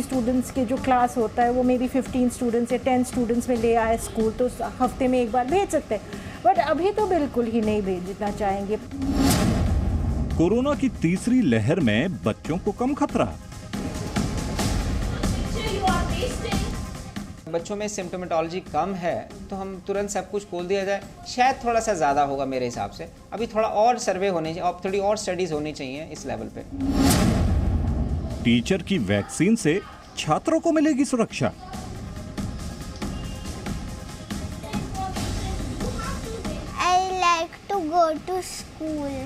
40 students के जो class होता है वो मे बी 15 स्टूडेंट्स या 10 स्टूडेंट्स में ले आए स्कूल, तो हफ्ते में एक बार भेज सकते हैं, बट अभी तो बिल्कुल ही नहीं भेजना चाहेंगे। कोरोना की तीसरी लहर में बच्चों को कम खतरा। बच्चों में सिम्टोमेटोलॉजी कम है तो हम तुरंत सब कुछ खोल दिया जाए, शायद थोड़ा सा ज़्यादा होगा मेरे हिसाब से। अभी थोड़ा और सर्वे होने चाहिए, थोड़ी और स्टडीज़ होनी चाहिए इस लेवल पे। टीचर की वैक्सीन से छात्रों को मिलेगी सुरक्षा। I like to go to school.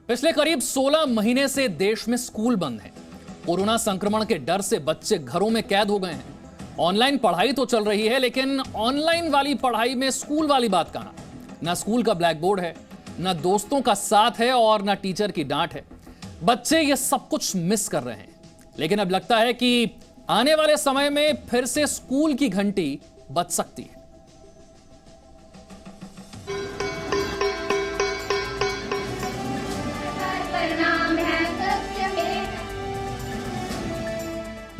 पिछले करीब 16 महीने से देश में स्कूल बंद है। कोरोना संक्रमण के डर से बच्चे घरों में कैद हो गए हैं। ऑनलाइन पढ़ाई तो चल रही है, लेकिन ऑनलाइन वाली पढ़ाई में स्कूल वाली बात कहां? ना स्कूल का ब्लैक बोर्ड है, ना दोस्तों का साथ है और ना टीचर की डांट है। बच्चे ये सब कुछ मिस कर रहे हैं, लेकिन अब लगता है कि आने वाले समय में फिर से स्कूल की घंटी बज सकती है।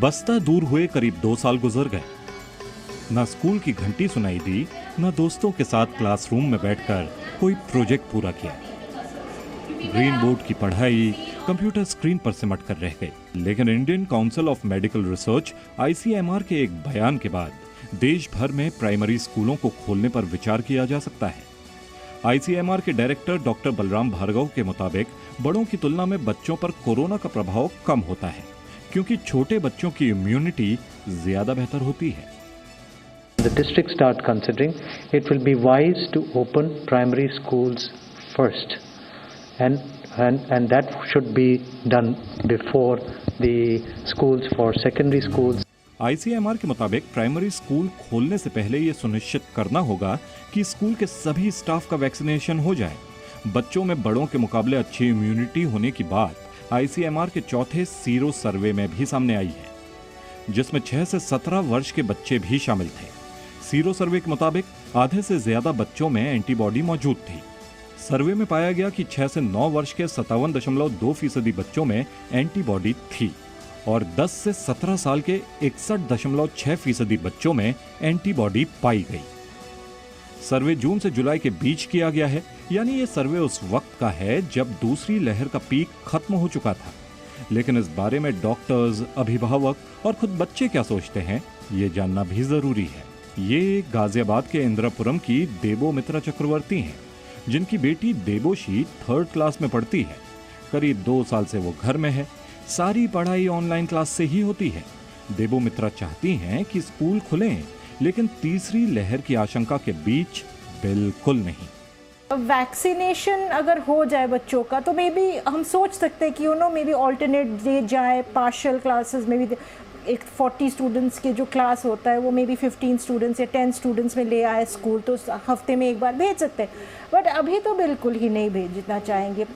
बस्ता दूर हुए करीब 2 साल गुजर गए। ना स्कूल की घंटी सुनाई दी, ना दोस्तों के साथ क्लासरूम में बैठकर कोई प्रोजेक्ट पूरा किया। ग्रीन बोर्ड की पढ़ाई कंप्यूटर स्क्रीन पर सिमट कर रह गई। लेकिन Indian council of medical research (ICMR) के एक बयान के बाद देश भर में प्राइमरी स्कूलों को खोलने पर विचार किया जा सकता है। ICMR के डायरेक्टर डॉक्टर बलराम भार्गव के मुताबिक बड़ों की तुलना में बच्चों पर कोरोना का प्रभाव कम होता है, क्योंकि छोटे बच्चों की इम्यूनिटी ज्यादा बेहतर होती है। The district start considering it will be wise to open primary schools first, and that should be done before the schools for secondary schools. ICMR के मुताबिक प्राइमरी स्कूल खोलने से पहले ये सुनिश्चित करना होगा कि स्कूल के सभी स्टाफ का वैक्सीनेशन हो जाए। बच्चों में बड़ों के मुकाबले अच्छी इम्यूनिटी होने की बात ICMR के चौथे सीरो सर्वे में भी सामने आई है, जिसमें 6 से 17 वर्ष के बच्चे भी शामिल थे। सीरो सर्वे के मुताबिक आधे से ज्यादा बच्चों में एंटीबॉडी मौजूद थी। सर्वे में पाया गया कि 6 से 9 वर्ष के 57.2% बच्चों में एंटीबॉडी थी और 10 से 17 साल के 61.6% बच्चों में एंटीबॉडी पाई गई। सर्वे जून से जुलाई के बीच किया गया है, यानी ये सर्वे उस वक्त का है जब दूसरी लहर का पीक खत्म हो चुका था। लेकिन इस बारे में डॉक्टर्स, अभिभावक और खुद बच्चे क्या सोचते हैं, ये जानना भी जरूरी है। ये गाजियाबाद के इंद्रपुरम की देबो मित्रा चक्रवर्ती हैं, जिनकी बेटी देबोशी 3rd क्लास में पढ़ती है। करीब 2 साल से वो घर में है। सारी पढ़ाई ऑनलाइन क्लास से ही होती है। देबो मित्रा चाहती हैं कि स्कूल खुलें, लेकिन तीसरी लहर की आशंका के बीच बिल्कुल नहीं। वैक्सीनेशन अगर हो जाए बच्चों का तो मे बी हम सोच सकते हैं कि मे बी ऑल्टरनेट डे जाए, पार्शियल क्लासेस में भी एक 40 स्टूडेंट्स के जो क्लास होता है वो मे बी 15 स्टूडेंट्स या 10 स्टूडेंट्स में ले आए स्कूल, तो हफ्ते में एक बार भेज सकते हैं, बट अभी तो बिल्कुल ही नहीं भेजना चाहेंगे।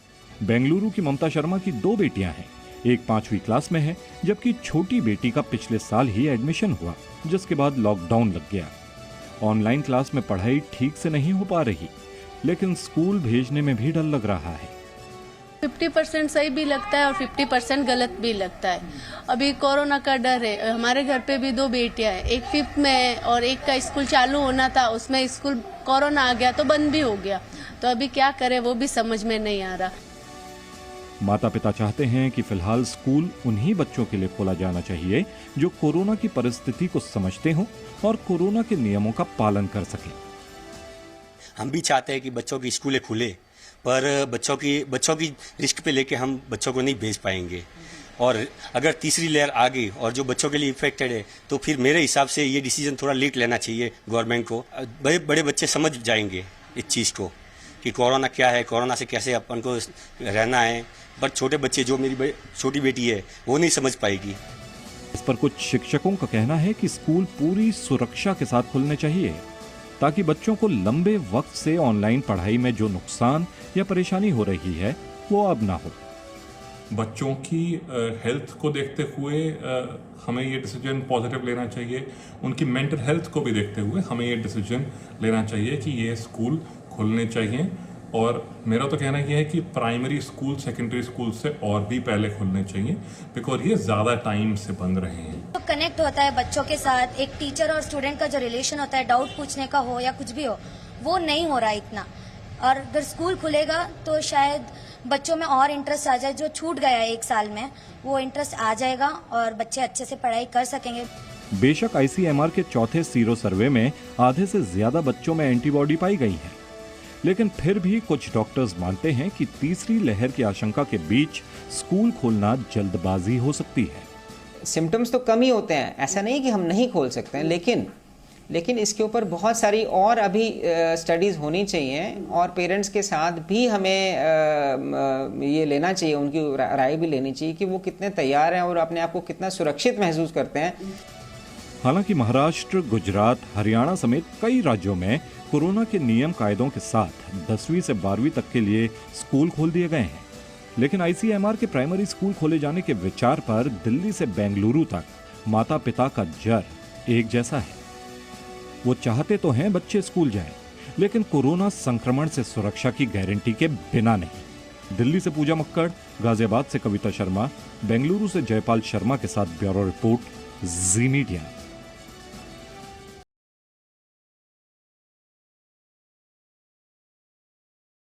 बेंगलुरु की ममता शर्मा की 2 बेटियां हैं। एक 5वीं क्लास में है, जबकि छोटी बेटी का पिछले साल ही एडमिशन हुआ, जिसके बाद लॉकडाउन लग गया। ऑनलाइन क्लास में पढ़ाई ठीक से नहीं हो पा रही, लेकिन स्कूल भेजने में भी डर लग रहा है। 50% सही भी लगता है और 50% गलत भी लगता है। अभी कोरोना का डर है। हमारे घर पे भी 2 बेटियां हैं, एक 5th में है और एक का स्कूल चालू होना था, उसमें स्कूल कोरोना आ गया तो बंद भी हो गया। तो अभी क्या करें वो भी समझ में नहीं आ रहा। माता पिता चाहते हैं कि फिलहाल स्कूल उन्हीं बच्चों के लिए खोला जाना चाहिए जो कोरोना की परिस्थिति को समझते हों और कोरोना के नियमों का पालन कर सकें। हम भी चाहते हैं कि बच्चों की स्कूलें खुले, पर बच्चों की रिस्क पे लेके हम बच्चों को नहीं भेज पाएंगे। और अगर तीसरी लहर आ गई और जो बच्चों के लिए इफेक्टेड है, तो फिर मेरे हिसाब से ये डिसीजन थोड़ा लेट लेना चाहिए गवर्नमेंट को। बड़े बच्चे समझ जाएंगे इस चीज़ को कि कोरोना क्या है, कोरोना से कैसे अपन को रहना है, पर छोटे बच्चे, जो मेरी छोटी बेटी है, वो नहीं समझ पाएगी। इस पर कुछ शिक्षकों का कहना है कि स्कूल पूरी सुरक्षा के साथ खुलने चाहिए, ताकि बच्चों को लंबे वक्त से ऑनलाइन पढ़ाई में जो नुकसान या परेशानी हो रही है वो अब ना हो। बच्चों की हेल्थ को देखते हुए हमें ये डिसीजन पॉजिटिव लेना चाहिए, उनकी मेंटल हेल्थ को भी देखते हुए हमें ये डिसीजन लेना चाहिए कि ये स्कूल खुलने चाहिए। और मेरा तो कहना यह है कि प्राइमरी स्कूल सेकेंडरी स्कूल से और भी पहले खुलने चाहिए, बिकॉज ये ज़्यादा टाइम से बंद रहे हैं। तो कनेक्ट होता है बच्चों के साथ, एक टीचर और स्टूडेंट का जो रिलेशन होता है, डाउट पूछने का हो या कुछ भी हो, वो नहीं हो रहा है इतना। और अगर स्कूल खुलेगा तो शायद बच्चों में और इंटरेस्ट आ जाए, जो छूट गया है एक साल में वो इंटरेस्ट आ जाएगा और बच्चे अच्छे से पढ़ाई कर सकेंगे। बेशक आईसीएमआर के चौथे सीरो सर्वे में आधे से ज्यादा बच्चों में एंटीबॉडी पाई गई है, लेकिन फिर भी कुछ डॉक्टर्स मानते हैं कि तीसरी लहर की आशंका के बीच स्कूल खोलना जल्दबाजी हो सकती है। सिम्टम्स तो कम ही होते हैं, ऐसा नहीं कि हम नहीं खोल सकते हैं, लेकिन इसके ऊपर बहुत सारी और अभी स्टडीज़ होनी चाहिए और पेरेंट्स के साथ भी हमें ये लेना चाहिए, उनकी राय भी लेनी चाहिए कि वो कितने तैयार हैं और अपने आप को कितना सुरक्षित महसूस करते हैं। हालांकि महाराष्ट्र, गुजरात, हरियाणा समेत कई राज्यों में कोरोना के नियम कायदों के साथ 10वीं से 12वीं तक के लिए स्कूल खोल दिए गए हैं, लेकिन आईसीएमआर के प्राइमरी स्कूल खोले जाने के विचार पर दिल्ली से बेंगलुरु तक माता पिता का जर एक जैसा है। वो चाहते तो हैं बच्चे स्कूल जाएं, लेकिन कोरोना संक्रमण से सुरक्षा की गारंटी के बिना नहीं। दिल्ली से पूजा मक्कड़, गाजियाबाद से कविता शर्मा, बेंगलुरु से जयपाल शर्मा के साथ ब्यूरो रिपोर्ट, जी मीडिया।